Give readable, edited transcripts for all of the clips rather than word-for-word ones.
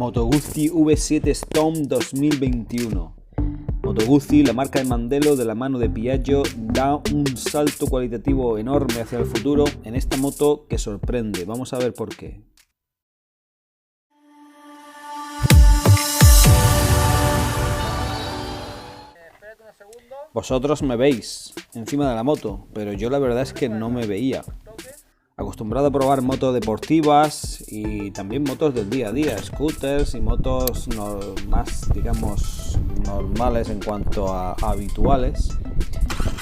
Moto Guzzi V7 Stone 2021. Moto Guzzi, la marca de Mandello de la mano de Piaggio, da un salto cualitativo enorme hacia el futuro en esta moto que sorprende. Vamos a ver por qué. Vosotros me veis encima de la moto, pero yo la verdad es que no me veía. Acostumbrado a probar motos deportivas y también motos del día a día, scooters y motos más, digamos, normales en cuanto a habituales,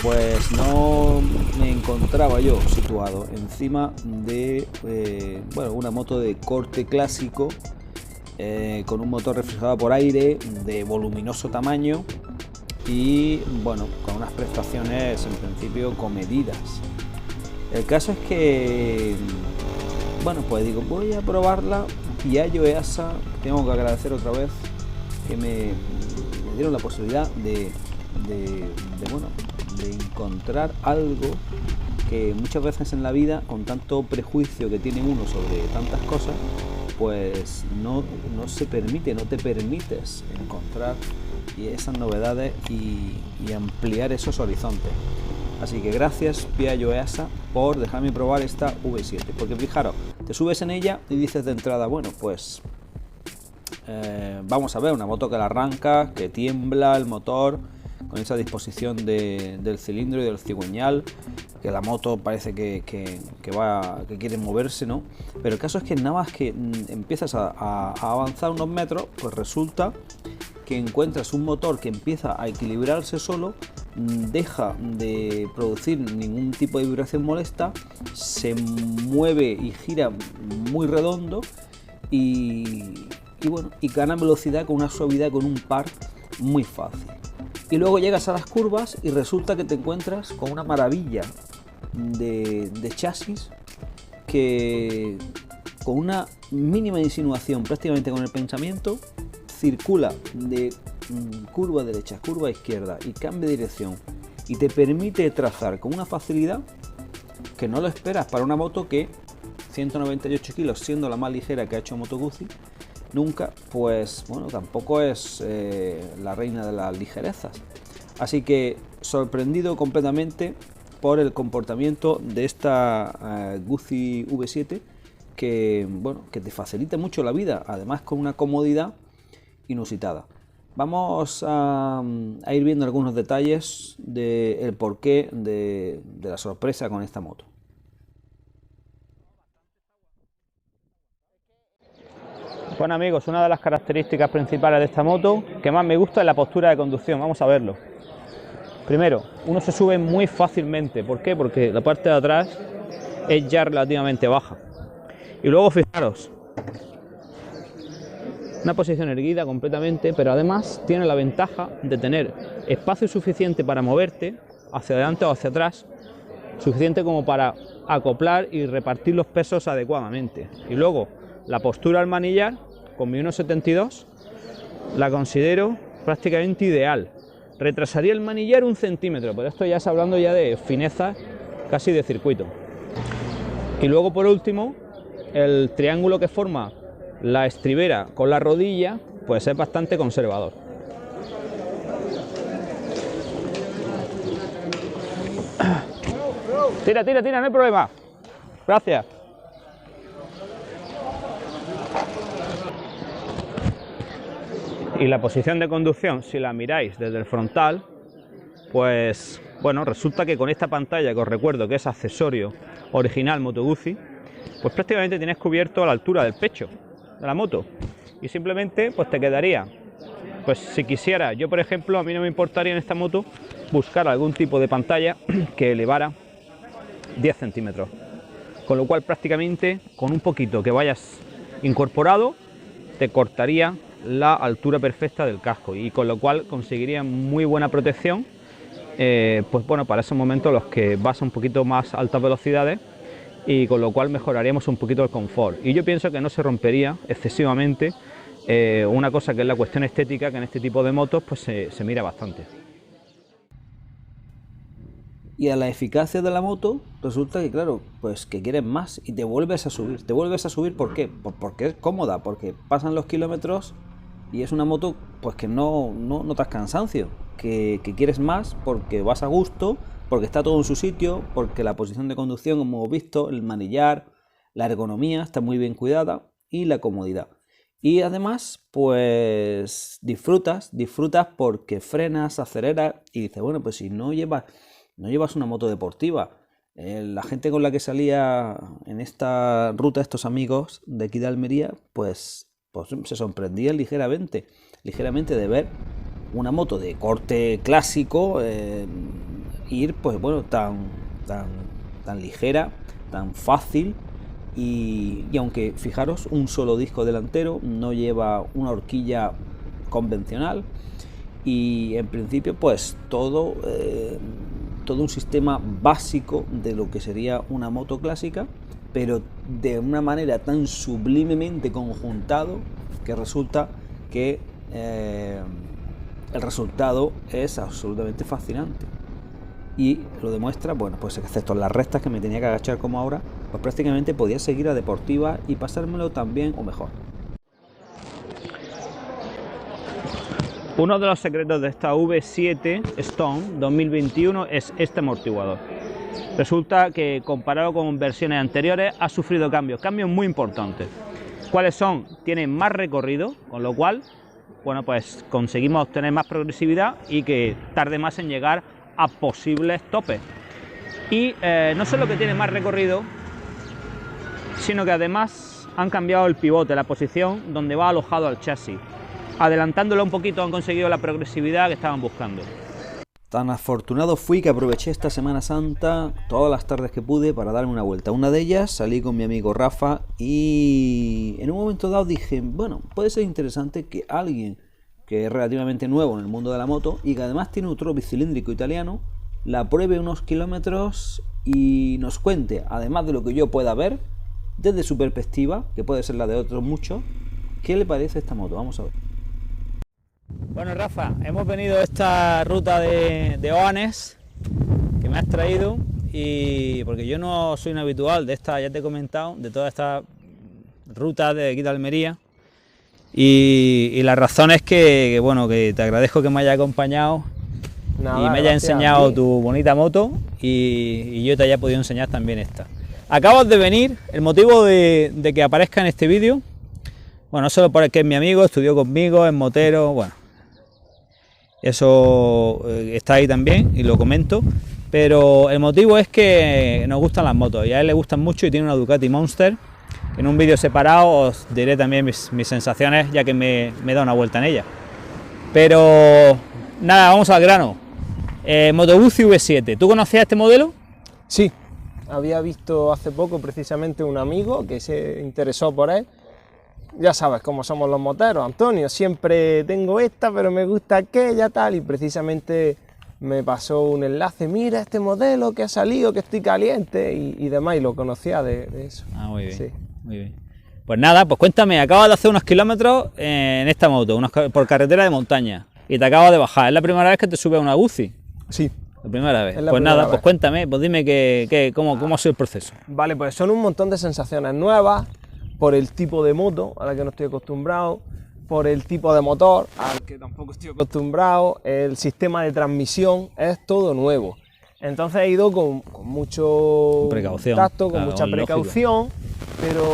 pues no me encontraba yo situado encima de una moto de corte clásico, con un motor refrigerado por aire de voluminoso tamaño y bueno, con unas prestaciones en principio comedidas. El caso es que, bueno, pues digo, voy a probarla. Piaggio EASA, tengo que agradecer otra vez que me dieron la posibilidad de encontrar algo que muchas veces en la vida, con tanto prejuicio que tiene uno sobre tantas cosas, pues no se permite, no te permites encontrar esas novedades y ampliar esos horizontes. Así que gracias Piaggio EASA por dejarme probar esta V7, porque fijaros, te subes en ella y dices de entrada, bueno, pues vamos a ver una moto que la arranca, que tiembla el motor, con esa disposición del cilindro y del cigüeñal, que la moto parece que quiere moverse, ¿no? Pero el caso es que nada más que empiezas a avanzar unos metros, pues resulta que encuentras un motor que empieza a equilibrarse solo, deja de producir ningún tipo de vibración molesta, se mueve y gira muy redondo y gana velocidad con una suavidad, con un par muy fácil. Y luego llegas a las curvas y resulta que te encuentras con una maravilla de chasis que, con una mínima insinuación prácticamente con el pensamiento, circula de curva derecha, curva izquierda y cambia de dirección y te permite trazar con una facilidad que no lo esperas para una moto que 198 kilos, siendo la más ligera que ha hecho Moto Guzzi nunca, pues bueno, tampoco es la reina de las ligerezas. Así que sorprendido completamente por el comportamiento de esta Guzzi V7 que te facilita mucho la vida, además con una comodidad inusitada. Vamos a ir viendo algunos detalles del porqué de la sorpresa con esta moto. Bueno amigos, una de las características principales de esta moto que más me gusta es la postura de conducción. Vamos a verlo. Primero, uno se sube muy fácilmente. ¿Por qué? Porque la parte de atrás es ya relativamente baja. Y luego fijaros, una posición erguida completamente, pero además tiene la ventaja de tener espacio suficiente para moverte hacia adelante o hacia atrás, suficiente como para acoplar y repartir los pesos adecuadamente. Y luego la postura al manillar, con mi 1,72, la considero prácticamente ideal. Retrasaría el manillar 1 centímetro, pero esto ya es hablando ya de fineza casi de circuito. Y luego por último, el triángulo que forma la estribera con la rodilla, pues es bastante conservador. Tira, no hay problema. Gracias. Y la posición de conducción, si la miráis desde el frontal, pues bueno, resulta que con esta pantalla que os recuerdo que es accesorio original Moto Guzzi, pues prácticamente tienes cubierto a la altura del pecho de la moto y simplemente pues te quedaría, pues si quisiera, yo por ejemplo, a mí no me importaría en esta moto buscar algún tipo de pantalla que elevara 10 centímetros, con lo cual prácticamente con un poquito que vayas incorporado te cortaría la altura perfecta del casco y con lo cual conseguiría muy buena protección, pues bueno, para esos momentos los que vas a un poquito más altas velocidades, y con lo cual mejoraríamos un poquito el confort. Y yo pienso que no se rompería excesivamente una cosa que es la cuestión estética, que en este tipo de motos pues se mira bastante. y a la eficacia de la moto resulta que, claro, pues que quieres más y te vuelves a subir. ¿Te vuelves a subir por qué? Pues porque es cómoda, porque pasan los kilómetros y es una moto pues que no notas cansancio, que quieres más porque vas a gusto, porque está todo en su sitio, porque la posición de conducción, como hemos visto, el manillar, la ergonomía está muy bien cuidada y la comodidad. Y además, pues disfrutas porque frenas, aceleras y dices, bueno, pues si no llevas una moto deportiva. La gente con la que salía en esta ruta, estos amigos de aquí de Almería, pues se sorprendían ligeramente de ver una moto de corte clásico ir, pues bueno, tan ligera, tan fácil. Y aunque fijaros, un solo disco delantero, no lleva una horquilla convencional y en principio pues todo un sistema básico de lo que sería una moto clásica, pero de una manera tan sublimemente conjuntado que resulta que el resultado es absolutamente fascinante. Y lo demuestra, bueno, pues excepto en las rectas que me tenía que agachar como ahora, pues prácticamente podía seguir a deportiva y pasármelo tan bien o mejor. Uno de los secretos de esta V7 Stone 2021 es este amortiguador. Resulta que comparado con versiones anteriores ha sufrido cambios muy importantes. ¿Cuáles son? Tiene más recorrido, con lo cual, bueno, pues conseguimos obtener más progresividad y que tarde más en llegar a posibles topes. Y no solo que tiene más recorrido, sino que además han cambiado el pivote, la posición donde va alojado al chasis. Adelantándolo un poquito han conseguido la progresividad que estaban buscando. Tan afortunado fui que aproveché esta Semana Santa todas las tardes que pude para darme una vuelta. Una de ellas salí con mi amigo Rafa y en un momento dado dije, bueno, puede ser interesante que alguien que es relativamente nuevo en el mundo de la moto y que además tiene un motor bicilíndrico italiano, la pruebe unos kilómetros y nos cuente, además de lo que yo pueda ver, desde su perspectiva, que puede ser la de otros muchos, qué le parece esta moto. Vamos a ver. Bueno, Rafa, hemos venido a esta ruta de Oanes que me has traído, y porque yo no soy un habitual de esta, ya te he comentado, de toda esta ruta de aquí de Almería. Y la razón es que, bueno, que te agradezco que me hayas acompañado. Nada, y me hayas enseñado tu bonita moto y yo te haya podido enseñar también esta. Acabas de venir, el motivo de que aparezca en este vídeo, bueno, no solo porque es mi amigo, estudió conmigo, es motero, bueno, eso está ahí también y lo comento, pero el motivo es que nos gustan las motos y a él le gustan mucho y tiene una Ducati Monster. En un vídeo separado os diré también mis sensaciones, ya que me he dado una vuelta en ella. Pero nada, vamos al grano. Moto Guzzi V7, ¿tú conocías este modelo? Sí, había visto hace poco precisamente un amigo que se interesó por él. Ya sabes cómo somos los moteros, Antonio, siempre tengo esta, pero me gusta aquella, tal, y precisamente me pasó un enlace, mira este modelo que ha salido, que estoy caliente, y demás, y lo conocía de eso. Ah, muy bien. Sí. Muy bien. Pues nada, pues cuéntame, acabas de hacer unos kilómetros en esta moto, por carretera de montaña, y te acabas de bajar. ¿Es la primera vez que te subes a una Guzzi? Sí. La primera vez. Pues nada, pues cuéntame, pues dime cómo ha sido el proceso. Vale, pues son un montón de sensaciones nuevas, por el tipo de moto a la que no estoy acostumbrado, por el tipo de motor al que tampoco estoy acostumbrado, el sistema de transmisión, es todo nuevo. Entonces he ido con mucho tacto, con mucha precaución, pero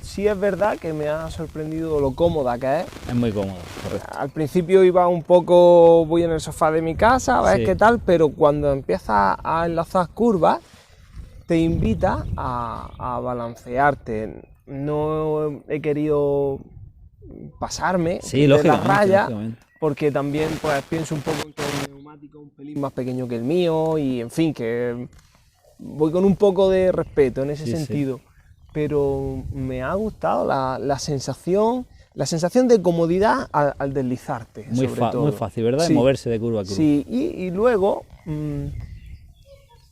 sí es verdad que me ha sorprendido lo cómoda que es. Es muy cómoda, correcto. Al principio iba un poco, voy en el sofá de mi casa, a ver qué tal, pero cuando empiezas a enlazar curvas, te invita a balancearte. No he querido pasarme de las rayas, porque también pues pienso un poco en que el neumático es un pelín más pequeño que el mío y en fin, que voy con un poco de respeto en ese sentido, pero me ha gustado la sensación de comodidad al deslizarte. Muy fácil, ¿verdad? Sí. Moverse de curva a curva. Sí, y luego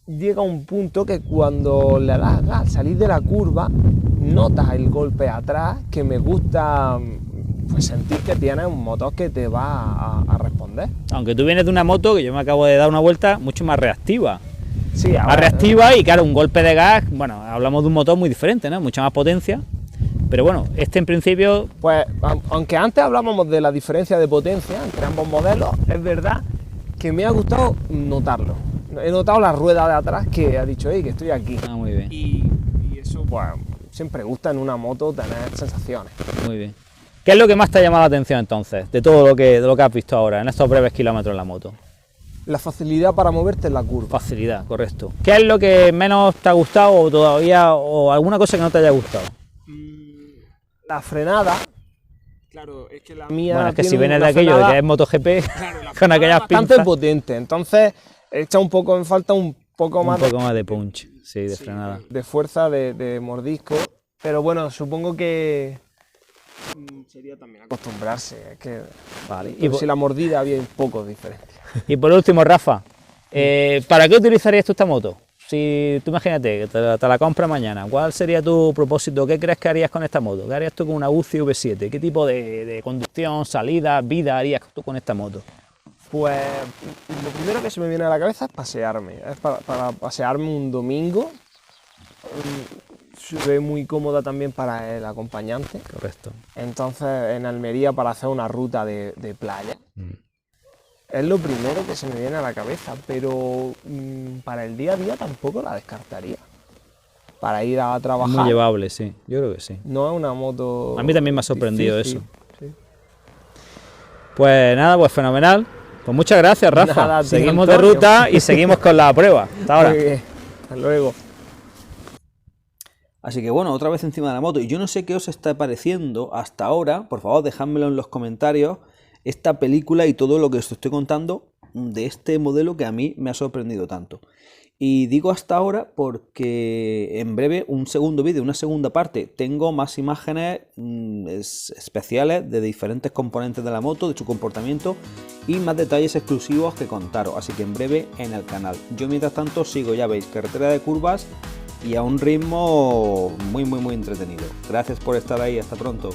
llega un punto que cuando le das al salir de la curva notas el golpe atrás, que me gusta, pues sentir que tienes un motor que te va a responder. Aunque tú vienes de una moto, que yo me acabo de dar una vuelta, mucho más reactiva. Sí, más ahora, reactiva, y claro, un golpe de gas, bueno, hablamos de un motor muy diferente, ¿no? Mucha más potencia, pero bueno, este en principio... Pues aunque antes hablábamos de la diferencia de potencia entre ambos modelos, es verdad que me ha gustado notarlo. He notado la rueda de atrás que ha dicho, que estoy aquí. Ah, muy bien. Y eso, pues, siempre gusta en una moto tener sensaciones. Muy bien. ¿Qué es lo que más te ha llamado la atención entonces, de todo de lo que has visto ahora, en estos breves kilómetros en la moto? La facilidad para moverte en la curva. Facilidad, correcto. ¿Qué es lo que menos te ha gustado o todavía, o alguna cosa que no te haya gustado? La frenada. Claro, es que la mía. Bueno, es que tiene si vienes de una aquello frenada, de que es MotoGP, claro, la con aquellas bastante pinzas, potente, entonces echa un poco en falta un poco un más poco más de punch, sí, de sí, frenada. de fuerza, de mordisco, pero bueno, supongo que sería también acostumbrarse, es que Vale. si la mordida había un poco de diferencia. Y por último, Rafa, ¿para qué utilizarías tú esta moto? Si tú imagínate que te la compras mañana, ¿cuál sería tu propósito? ¿Qué crees que harías con esta moto? ¿Qué harías tú con una Guzzi V7? ¿Qué tipo de conducción, salida, vida harías tú con esta moto? Pues lo primero que se me viene a la cabeza es pasearme, es para pasearme un domingo. Se ve muy cómoda también para el acompañante. Correcto. Entonces en Almería para hacer una ruta de playa. Es lo primero que se me viene a la cabeza, pero para el día a día tampoco la descartaría. Para ir a trabajar. Muy llevable, sí, yo creo que sí. No es una moto. A mí también me ha sorprendido difícil, eso. sí. Pues nada, pues fenomenal. Pues muchas gracias, Rafa. Nada, tío, seguimos de Antonio. ruta y seguimos con la prueba. Hasta ahora. Muy bien. Hasta luego. Así que bueno, otra vez encima de la moto. Y yo no sé qué os está pareciendo hasta ahora. Por favor, dejádmelo en los comentarios. Esta película y todo lo que os estoy contando de este modelo que a mí me ha sorprendido tanto. Y digo hasta ahora porque en breve un segundo vídeo, una segunda parte, tengo más imágenes especiales de diferentes componentes de la moto, de su comportamiento y más detalles exclusivos que contaros. Así que en breve en el canal. Yo mientras tanto sigo, ya veis, carretera de curvas y a un ritmo muy entretenido. Gracias por estar ahí, hasta pronto.